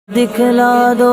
دکھلا دو۔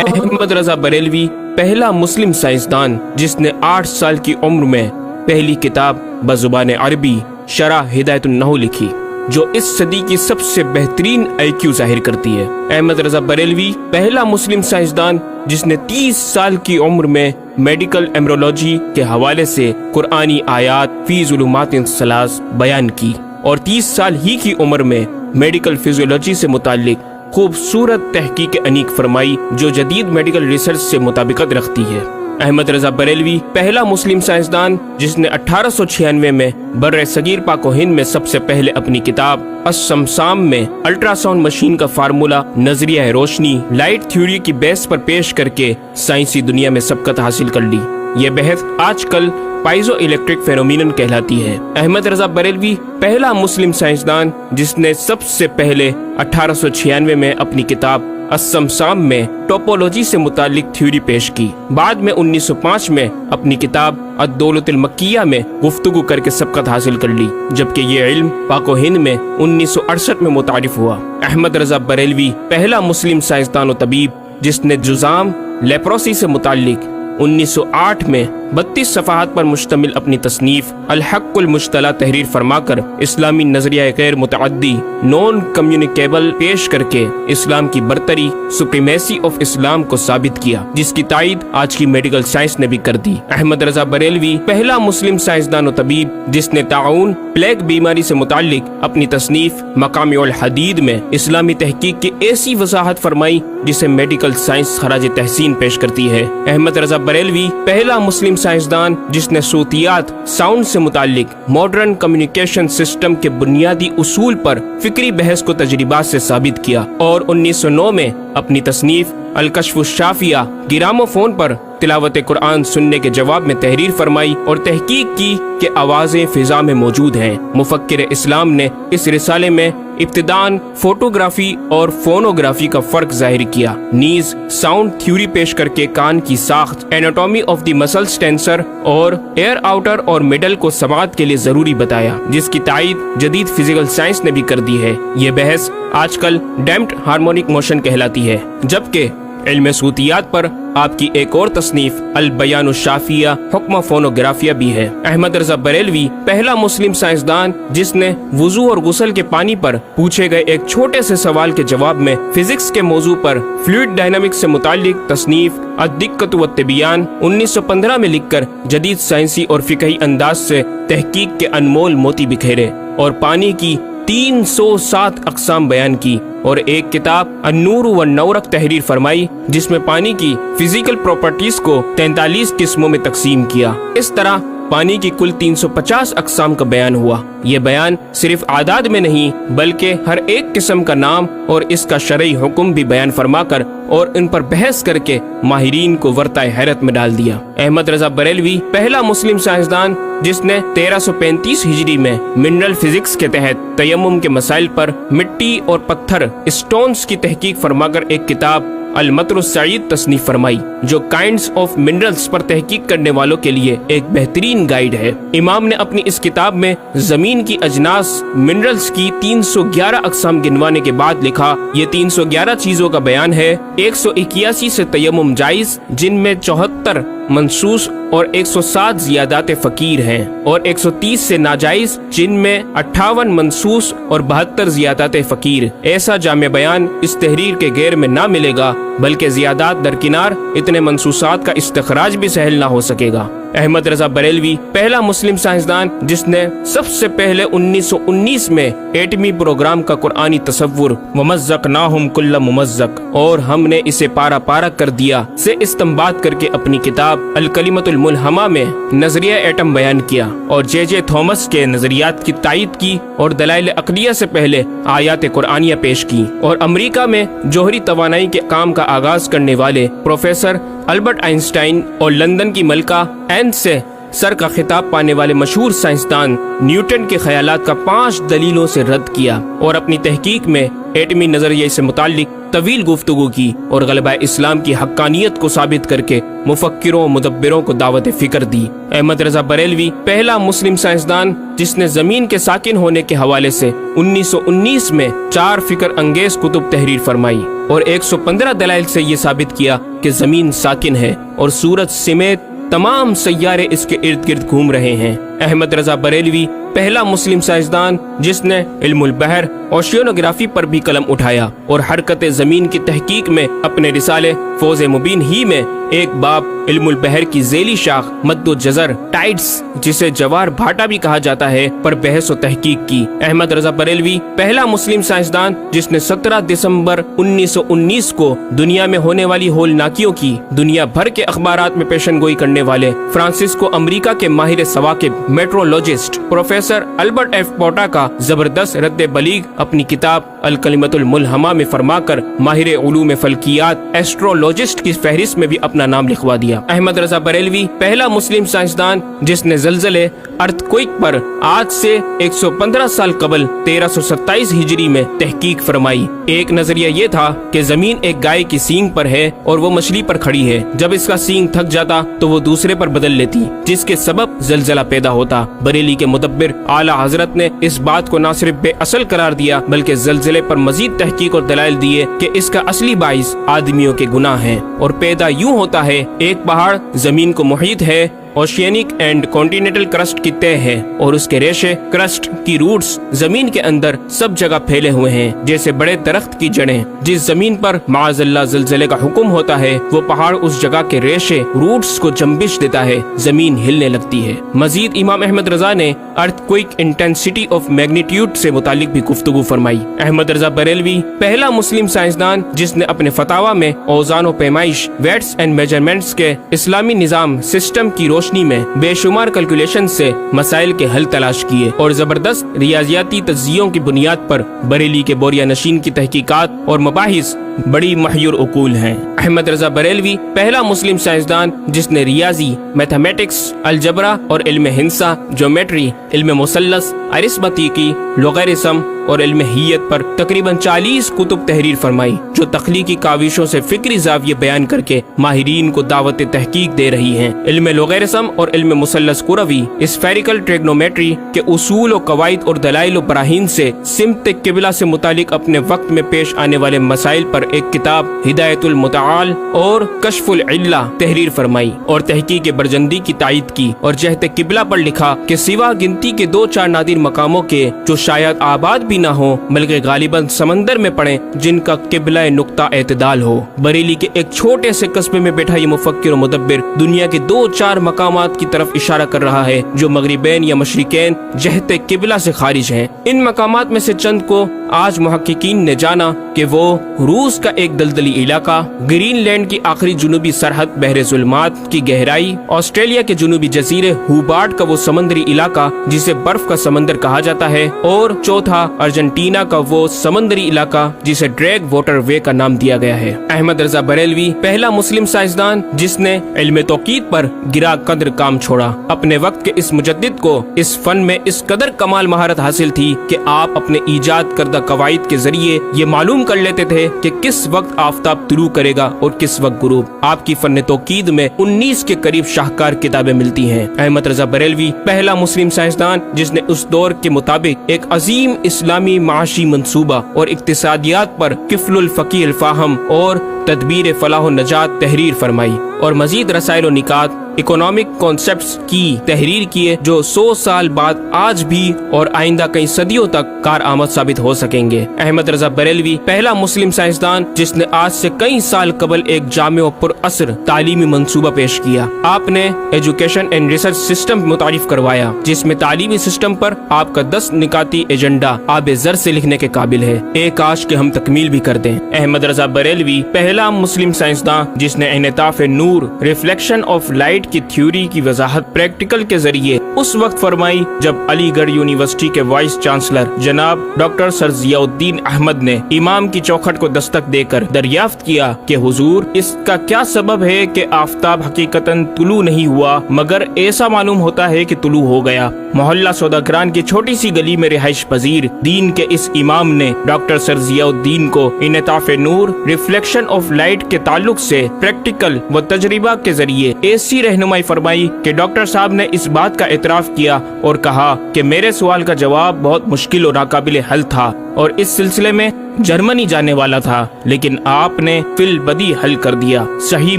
احمد رضا بریلوی پہلا مسلم سائنسدان جس نے 8 سال کی عمر میں پہلی کتاب بزبان عربی شرح ہدایت النحو لکھی، جو اس صدی کی سب سے بہترین IQ ظاہر کرتی ہے۔ احمد رضا بریلوی پہلا مسلم سائنسدان جس نے 30 سال کی عمر میں میڈیکل ایمرولوجی کے حوالے سے قرآنی آیات فی ظلمات ثلاث بیان کی، اور 30 سال ہی کی عمر میں میڈیکل فزیولوجی سے متعلق خوبصورت تحقیق انیق فرمائی جو جدید میڈیکل ریسرچ سے مطابقت رکھتی ہے۔ احمد رضا بریلوی پہلا مسلم سائنسدان جس نے 1896 میں بر صغیر پاک و ہند میں سب سے پہلے اپنی کتاب السمسام میں الٹرا ساؤنڈ مشین کا فارمولا نظریہ روشنی لائٹ تھیوری کی بیس پر پیش کر کے سائنسی دنیا میں سبقت حاصل کر لی۔ یہ بحث آج کل پائزو الیکٹرک فینومینن کہلاتی ہے۔ احمد رضا بریلوی پہلا مسلم سائنسدان جس نے سب سے پہلے 1896 میں اپنی کتاب السمسام میں ٹوپولوجی سے متعلق تھیوری پیش کی۔ بعد میں 1905 میں اپنی کتاب الدولۃ المکیہ میں گفتگو کر کے سبقت حاصل کر لی، جبکہ یہ علم پاک و ہند میں 1968 میں متعارف ہوا۔ احمد رضا بریلوی پہلا مسلم سائنسدان و طبیب جس نے جذام لیپروسی سے متعلق 1908 میں 32 صفحات پر مشتمل اپنی تصنیف الحق المجتلی تحریر فرما کر اسلامی نظریہ غیر متعدی نون کمیونیکیبل پیش کر کے اسلام کی برتری سپریمیسی آف اسلام کو ثابت کیا، جس کی تائید آج کی میڈیکل سائنس نے بھی کر دی۔ احمد رضا بریلوی پہلا مسلم سائنسدان و طبیب جس نے طاعون پلیگ بیماری سے متعلق اپنی تصنیف مقامع الحدید میں اسلامی تحقیق کی ایسی وضاحت فرمائی جسے میڈیکل سائنس خراج تحسین پیش کرتی ہے۔ احمد رضا بریلوی پہلا مسلم سائنسدان جس نے صوتیات ساؤنڈ سے متعلق ماڈرن کمیونیکیشن سسٹم کے بنیادی اصول پر فکری بحث کو تجربات سے ثابت کیا، اور 1909 میں اپنی تصنیف الکشف الشافیہ گرامو فون پر تلاوت قرآن سننے کے جواب میں تحریر فرمائی اور تحقیق کی کہ آوازیں فضا میں موجود ہیں۔ مفکر اسلام نے اس رسالے میں ابتداً فوٹوگرافی اور فونوگرافی کا فرق ظاہر کیا، نیز ساؤنڈ تھیوری پیش کر کے کان کی ساخت anatomy of the muscles tensor اور ایئر آؤٹر اور مڈل کو سماعت کے لیے ضروری بتایا، جس کی تائید جدید فزیکل سائنس نے بھی کر دی ہے۔ یہ بحث آج کل ڈیمپڈ ہارمونک موشن کہلاتی ہے، جبکہ علم صوتیات پر آپ کی ایک اور تصنیف البیان الشافیہ حکم فونوگرافیہ بھی ہے۔ احمد رضا بریلوی پہلا مسلم سائنسدان جس نے وضو اور غسل کے پانی پر پوچھے گئے ایک چھوٹے سے سوال کے جواب میں فزکس کے موضوع پر فلوئڈ ڈائنامکس سے متعلق تصنیف الدقۃ والتبیان 1915 میں لکھ کر جدید سائنسی اور فقہی انداز سے تحقیق کے انمول موتی بکھیرے، اور پانی کی 307 اقسام بیان کی، اور ایک کتاب النور والنورق تحریر فرمائی جس میں پانی کی فزیکل پراپرٹیز کو 43 قسموں میں تقسیم کیا۔ اس طرح پانی کی کل 350 اقسام کا بیان ہوا۔ یہ بیان صرف اعداد میں نہیں بلکہ ہر ایک قسم کا نام اور اس کا شرعی حکم بھی بیان فرما کر اور ان پر بحث کر کے ماہرین کو ورطۂ حیرت میں ڈال دیا۔ احمد رضا بریلوی پہلا مسلم سائنسدان جس نے 1335 ہجری میں منرل فزکس کے تحت تیمم کے مسائل پر مٹی اور پتھر اسٹونز کی تحقیق فرما کر ایک کتاب المطر السعید تصنیف فرمائی، جو کائنڈز آف منرلز پر تحقیق کرنے والوں کے لیے ایک بہترین گائیڈ ہے۔ امام نے اپنی اس کتاب میں زمین کی اجناس منرلز کی 311 اقسام گنوانے کے بعد لکھا، یہ 311 چیزوں کا بیان ہے۔ 181 سے تیمم جائز جن میں 74 منصوص اور 107 زیادات فقیر ہیں، اور 130 سے ناجائز جن میں 58 منصوص اور 72 زیادات فقیر۔ ایسا جامع بیان اس تحریر کے غیر میں نہ ملے گا، بلکہ زیادات درکنار اتنے منصوصات کا استخراج بھی سہل نہ ہو سکے گا۔ احمد رضا بریلوی پہلا مسلم سائنسدان جس نے سب سے پہلے 1919 میں ایٹمی پروگرام کا قرآنی تصور ومزقناہم کل ممزق اور ہم نے اسے پارا پارا کر دیا سے استنباط کر کے اپنی کتاب الکلمۃ الملہمہ میں نظریہ ایٹم بیان کیا، اور جے تھامس کے نظریات کی تائید کی اور دلائل عقلیہ سے پہلے آیات قرآنیہ پیش کی، اور امریکہ میں جوہری توانائی کے کام کا آغاز کرنے والے پروفیسر البرٹ آئنسٹائن اور لندن کی ملکہ این سے سر کا خطاب پانے والے مشہور سائنسدان نیوٹن کے خیالات کا 5 دلیلوں سے رد کیا، اور اپنی تحقیق میں ایٹمی نظریے سے متعلق طویل گفتگو کی اور غلبہ اسلام کی حقانیت کو ثابت کر کے مفکروں و مدبروں کو دعوت فکر دی۔ احمد رضا بریلوی پہلا مسلم سائنسدان جس نے زمین کے ساکن ہونے کے حوالے سے 1919 میں 4 فکر انگیز کتب تحریر فرمائی اور 115 دلائل سے یہ ثابت کیا کہ زمین ساکن ہے اور سورج سمیت تمام سیارے اس کے ارد گرد گھوم رہے ہیں۔ احمد رضا بریلوی پہلا مسلم سائنسدان جس نے علم البحر اوشینوگرافی پر بھی قلم اٹھایا اور حرکت زمین کی تحقیق میں اپنے رسالے فوز مبین ہی میں ایک باب علم البحر کی ذیلی شاخ مد و جزر ٹائڈز جسے جوار بھاٹا بھی کہا جاتا ہے پر بحث و تحقیق کی۔ احمد رضا بریلوی پہلا مسلم سائنسدان جس نے 17 دسمبر 1919 کو دنیا میں ہونے والی ہولناکیوں کی دنیا بھر کے اخبارات میں پیشن گوئی کرنے والے فرانسسکو امریکہ کے ماہر ثواقب میٹرولوجسٹ پروفیسر البرٹ ایف پوٹا کا زبردست رد بلیغ اپنی کتاب الکلمۃ الملہمہ میں فرما کر ماہر علوم فلکیات ایسٹرولوجسٹ کی فہرست میں بھی اپنا نام لکھوا دیا۔ احمد رضا بریلوی پہلا مسلم سائنسدان جس نے زلزلے ارتھ کوئک پر آج سے 115 سال قبل 1327 ہجری میں تحقیق فرمائی۔ ایک نظریہ یہ تھا کہ زمین ایک گائے کی سینگ پر ہے اور وہ مچھلی پر کھڑی ہے، جب اس کا سینگ تھک جاتا تو وہ دوسرے پر بدل لیتی جس کے سبب زلزلہ پیدا ہوتا۔ بریلی کے مدبر اعلیٰ حضرت نے اس بات کو نہ صرف بے اصل قرار دیا بلکہ زلزلے پر مزید تحقیق اور دلائل دیے کہ اس کا اصلی باعث آدمیوں کے گناہ ہیں اور پیدا یوں ہوتا ہے۔ ایک پہاڑ زمین کو محیط ہے، اوشینک اینڈ کانٹیننٹل کرسٹ کی تہ ہے اور اس کے ریشے کرسٹ کی روٹس زمین کے اندر سب جگہ پھیلے ہوئے ہیں جیسے بڑے درخت کی جڑیں۔ جس زمین پر معاذ اللہ زلزلے کا حکم ہوتا ہے وہ پہاڑ اس جگہ کے ریشے روٹس کو جنبش دیتا ہے، زمین ہلنے لگتی ہے۔ مزید امام احمد رضا نے ارتھ کوئک انٹینسٹی آف میگنیٹیوڈ سے متعلق بھی گفتگو فرمائی۔ احمد رضا بریلوی پہلا مسلم سائنسدان جس نے اپنے فتاوی میں اوزان و پیمائش ویٹس اینڈ میجرمنٹس کے اسلامی نظام سسٹم کی روشنی میں بے شمار کیلکولیشن سے مسائل کے حل تلاش کیے اور زبردست ریاضیاتی تجزیوں کی بنیاد پر بریلی کے بوریا نشین کی تحقیقات اور مباحث بڑی محیر عقول ہیں۔ احمد رضا بریلوی پہلا مسلم سائنسدان جس نے ریاضی، میتھمیٹکس، الجبرا اور علم ہندسہ، جیومیٹری، علم مثلث، ارثمیٹکی، لوغارثم اور علم ہیت پر تقریباً 40 کتب تحریر فرمائی جو تخلیقی کاوشوں سے فکری زاویے بیان کر کے ماہرین کو دعوت تحقیق دے رہی ہیں۔ علم لوغارثم اور علم مثلث کروی، اسفیریکل ٹریگنومیٹری کے اصول و قواعد اور دلائل و براہین سے سمت قبلہ سے متعلق اپنے وقت میں پیش آنے والے مسائل پر ایک کتاب ہدایت المتعال اور کشف العلہ تحریر فرمائی اور تحقیق برجندی کی تائید کی اور جہت قبلہ پر لکھا کہ سوا گنتی کے 2-4 نادر مقاموں کے جو شاید آباد بھی نہ ہو بلکہ غالباً سمندر میں پڑیں جن کا قبلہ نقطہ اعتدال ہو۔ بریلی کے ایک چھوٹے سے قصبے میں بیٹھا یہ مفکر و مدبر دنیا کے 2-4 مقامات کی طرف اشارہ کر رہا ہے جو مغربین یا مشرقین جہت قبلہ سے خارج ہیں۔ ان مقامات میں سے چند کو آج محققین نے جانا کہ وہ روس کا ایک دلدلی علاقہ، گرین لینڈ کی آخری جنوبی سرحد بحر ظلمات کی گہرائی، آسٹریلیا کے جنوبی جزیرے ہوبارٹ کا وہ سمندری علاقہ جسے برف کا سمندر کہا جاتا ہے، اور چوتھا ارجنٹینا کا وہ سمندری علاقہ جسے ڈریگ واٹر وے کا نام دیا گیا ہے۔ احمد رضا بریلوی پہلا مسلم سائنسدان جس نے علم توقید پر گرا قدر کام چھوڑا۔ اپنے وقت کے اس مجدد کو اس فن میں اس قدر کمال مہارت حاصل تھی کہ آپ اپنے ایجاد کردہ قواعد کے ذریعے یہ معلوم کر لیتے تھے کہ کس وقت آفتاب طلوع کرے گا اور کس وقت غروب۔ آپ کی فن توقید میں 19 کے قریب شاہکار کتابیں ملتی ہیں۔ احمد رضا بریلوی پہلا مسلم سائنسدان جس نے اس دور کے مطابق ایک عظیم اسلامی معاشی منصوبہ اور اقتصادیات پر کفل الفقیہ الفاہم اور تدبیر فلاح و نجات تحریر فرمائی اور مزید رسائل و نکات اکنامک کانسیپٹس کی تحریر کیے جو 100 سال بعد آج بھی اور آئندہ کئی صدیوں تک کارآمد ثابت ہو سکیں گے۔ احمد رضا بریلوی پہلا مسلم سائنسدان جس نے آج سے کئی سال قبل ایک جامع و پر اثر تعلیمی منصوبہ پیش کیا۔ آپ نے ایجوکیشن اینڈ ریسرچ سسٹم متعارف کروایا جس میں تعلیمی سسٹم پر آپ کا 10 نکاتی ایجنڈا آب زر سے لکھنے کے قابل ہے۔ ایک کاش کہ ہم تکمیل بھی کر دیں۔ احمد رضا بریلوی پہلا پہلا مسلم سائنسداں جس نے انعطاف نور ریفلیکشن آف لائٹ کی تھیوری کی وضاحت پریکٹیکل کے ذریعے اس وقت فرمائی جب علی گڑھ یونیورسٹی کے وائس چانسلر جناب ڈاکٹر سر ضیاء الدین احمد نے امام کی چوکھٹ کو دستک دے کر دریافت کیا کہ حضور اس کا کیا سبب ہے کہ آفتاب حقیقتاً طلوع نہیں ہوا مگر ایسا معلوم ہوتا ہے کہ طلوع ہو گیا۔ محلہ سوداگران کی چھوٹی سی گلی میں رہائش پذیر دین کے اس امام نے ڈاکٹر سر ضیاء الدین کو انعطاف نور ریفلیکشن آف لائٹ کے تعلق سے پریکٹیکل و تجربہ کے ذریعے ایسی رہنمائی فرمائی کہ ڈاکٹر صاحب نے اس بات کا اعتراف کیا اور کہا کہ میرے سوال کا جواب بہت مشکل اور ناقابل حل تھا اور اس سلسلے میں جرمنی جانے والا تھا، لیکن آپ نے فی البدی حل کر دیا۔ صحیح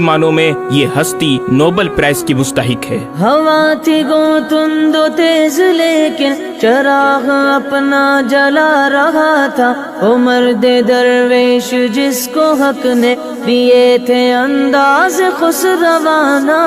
معنوں میں یہ ہستی نوبل پرائز کی مستحق ہے۔ ہوا تھی گو تند و تیز لیکن چراغ اپنا جلا رہا تھا، وہ مرد درویش جس کو حق نے دیے تھے انداز خسروانہ۔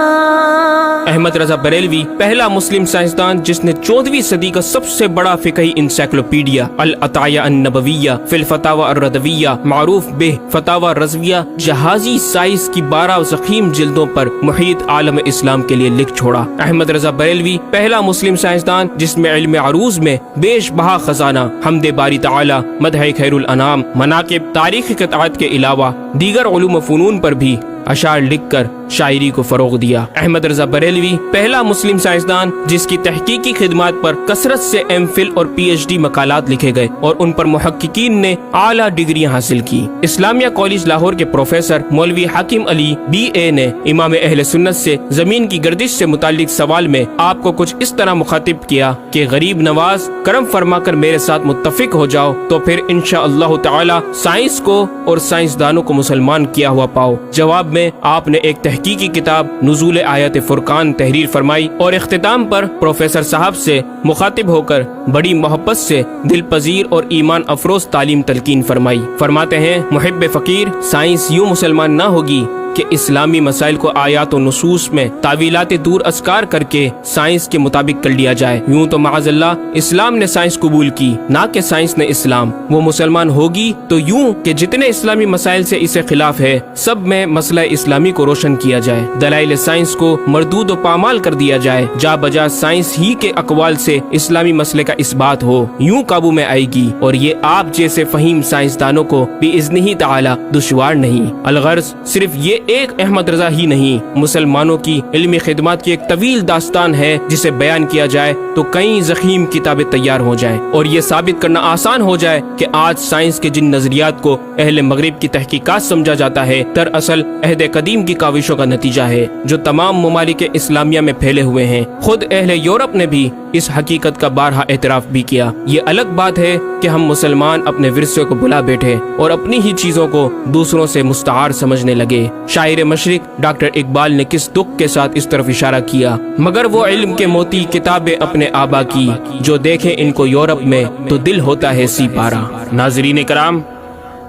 احمد رضا بریلوی پہلا مسلم سائنسدان جس نے 14ویں صدی کا سب سے بڑا فقہی انسائکلوپیڈیا العطایہ النبویہ فی الفتاوی الردویہ معروف بہ فتاوی رضویہ جہازی سائنس کی 12 ضخیم جلدوں پر محیط عالم اسلام کے لیے لکھ چھوڑا۔ احمد رضا بریلوی پہلا مسلم سائنسدان جس میں علم عروض میں بیش بہا خزانہ حمد باری تعالی، مدح خیر الانام، مناقب، تاریخی قطعات کے علاوہ دیگر علوم و فنون پر بھی اشعار لکھ کر شاعری کو فروغ دیا۔ احمد رضا بریلوی پہلا مسلم سائنسدان جس کی تحقیقی خدمات پر کثرت سے ایم فل اور پی ایچ ڈی مقالات لکھے گئے اور ان پر محققین نے اعلیٰ ڈگریاں حاصل کی۔ اسلامیہ کالج لاہور کے پروفیسر مولوی حاکم علی بی اے نے امام اہل سنت سے زمین کی گردش سے متعلق سوال میں آپ کو کچھ اس طرح مخاطب کیا کہ غریب نواز کرم فرما کر میرے ساتھ متفق ہو جاؤ تو پھر انشاءاللہ تعالی سائنس کو اور سائنسدانوں کو مسلمان کیا ہوا پاؤ۔ جواب میں آپ نے ایک تحقیقی کتاب نزول آیات فرقان تحریر فرمائی اور اختتام پر پروفیسر صاحب سے مخاطب ہو کر بڑی محبت سے دل پذیر اور ایمان افروز تعلیم تلقین فرمائی۔ فرماتے ہیں محب فقیر سائنس یوں مسلمان نہ ہوگی کہ اسلامی مسائل کو آیات و نصوص میں تعویلات دور ازکار کر کے سائنس کے مطابق کر لیا جائے۔ یوں تو معاذ اللہ اسلام نے سائنس قبول کی نہ کہ سائنس نے اسلام۔ وہ مسلمان ہوگی تو یوں کہ جتنے اسلامی مسائل سے اسے خلاف ہے سب میں مسئلہ اسلامی کو روشن کیا جائے، دلائل سائنس کو مردود و پامال کر دیا جائے، جا بجا سائنس ہی کے اقوال سے اسلامی مسئلے کا اثبات ہو، یوں قابو میں آئے گی اور یہ آپ جیسے فہیم سائنسدانوں کو بإذنہ تعالی دشوار نہیں۔ الغرض صرف یہ ایک احمد رضا ہی نہیں، مسلمانوں کی علمی خدمات کی ایک طویل داستان ہے جسے بیان کیا جائے تو کئی ضخیم کتابیں تیار ہو جائیں اور یہ ثابت کرنا آسان ہو جائے کہ آج سائنس کے جن نظریات کو اہل مغرب کی تحقیقات سمجھا جاتا ہے دراصل عہد قدیم کی کاوشوں کا نتیجہ ہے جو تمام ممالک اسلامیہ میں پھیلے ہوئے ہیں۔ خود اہل یورپ نے بھی اس حقیقت کا بارہا اعتراف بھی کیا۔ یہ الگ بات ہے کہ ہم مسلمان اپنے ورثے کو بلا بیٹھے اور اپنی ہی چیزوں کو دوسروں سے مستعار سمجھنے لگے۔ شاعر مشرق ڈاکٹر اقبال نے کس دکھ کے ساتھ اس طرف اشارہ کیا، مگر وہ علم کے موتی کتابیں اپنے آبا کی، جو دیکھیں ان کو یورپ میں تو دل ہوتا ہے سی پارا۔ ناظرین کرام،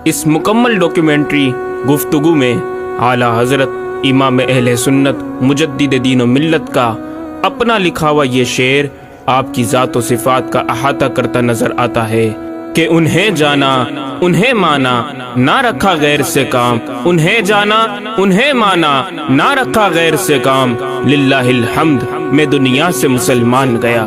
اس مکمل ڈاکیومنٹری گفتگو میں اعلیٰ حضرت امام اہل سنت مجدد دین و ملت کا اپنا لکھا ہوا یہ شعر آپ کی ذات و صفات کا احاطہ کرتا نظر آتا ہے کہ انہیں جانا انہیں مانا نہ رکھا غیر سے کام، انہیں جانا انہیں مانا نہ رکھا غیر سے کام، للہ الحمد میں دنیا سے مسلمان گیا۔